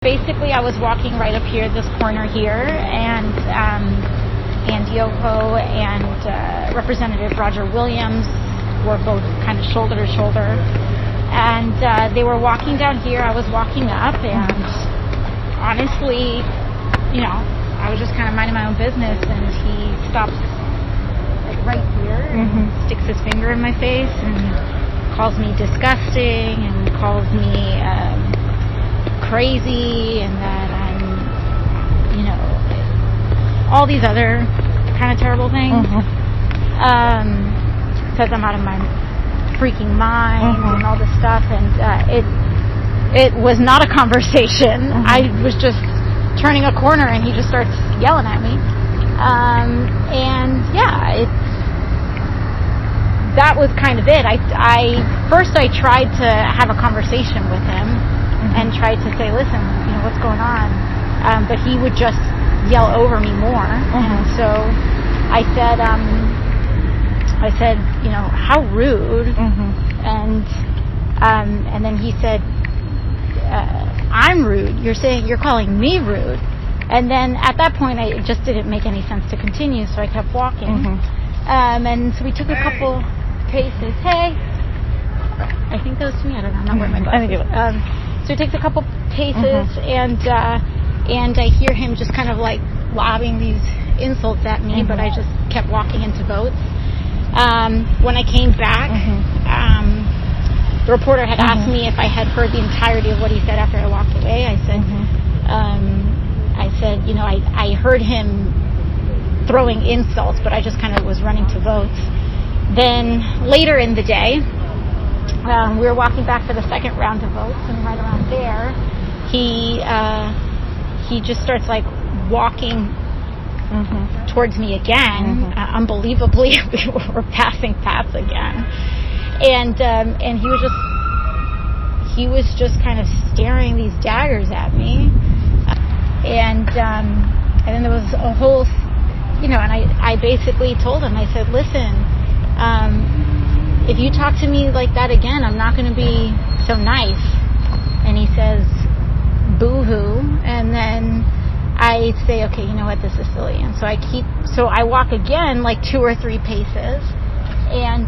Basically, I was walking right up here, this corner here, and Yoho and Representative Roger Williams were both kind of shoulder to shoulder, and they were walking down here. I was walking up, and honestly, you know, I was just kind of minding my own business, and he stops like right here and sticks his finger in my face and calls me disgusting and calls me crazy, and that I'm, you know, all these other kind of terrible things. Says I'm out of my freaking mind and all this stuff, and it was not a conversation. I was just turning a corner, and he just starts yelling at me. And yeah, that was kind of it. First I tried to have a conversation with him and tried to say, listen, you know, what's going on? But he would just yell over me more. And so I said, you know, how rude. And then he said, I'm rude. You're calling me rude. And then at that point, it just didn't make any sense to continue, so I kept walking. And so we took a couple paces. Hey, I think that was to me. I don't know. I'm not wearing my glasses. So he takes a couple paces, and I hear him just kind of like lobbing these insults at me, but I just kept walking into votes. When I came back, the reporter had asked me if I had heard the entirety of what he said after I walked away. I said, you know, I heard him throwing insults, but I just kind of was running to votes. Then later in the day, we were walking back for the second round of votes, and right around there, he just starts like walking towards me again. Unbelievably, we were passing paths again, and he was just kind of staring these daggers at me, and then there was a whole, you know, and I basically told him, I said, listen, if you talk to me like that again, I'm not going to be so nice. And he says, boo-hoo. And then I say, okay, you know what, this is silly. And so I walk again like 2 or 3 paces. And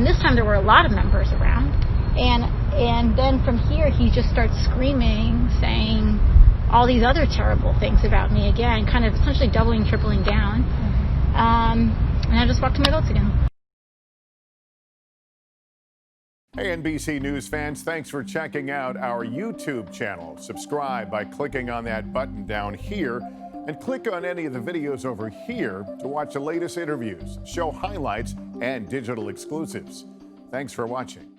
this time there were a lot of members around. And then from here, he just starts screaming, saying all these other terrible things about me again, kind of essentially doubling, tripling down. And I just walked to my votes again. Hey, NBC News fans, thanks for checking out our YouTube channel. Subscribe by clicking on that button down here, and click on any of the videos over here to watch the latest interviews, show highlights, and digital exclusives. Thanks for watching.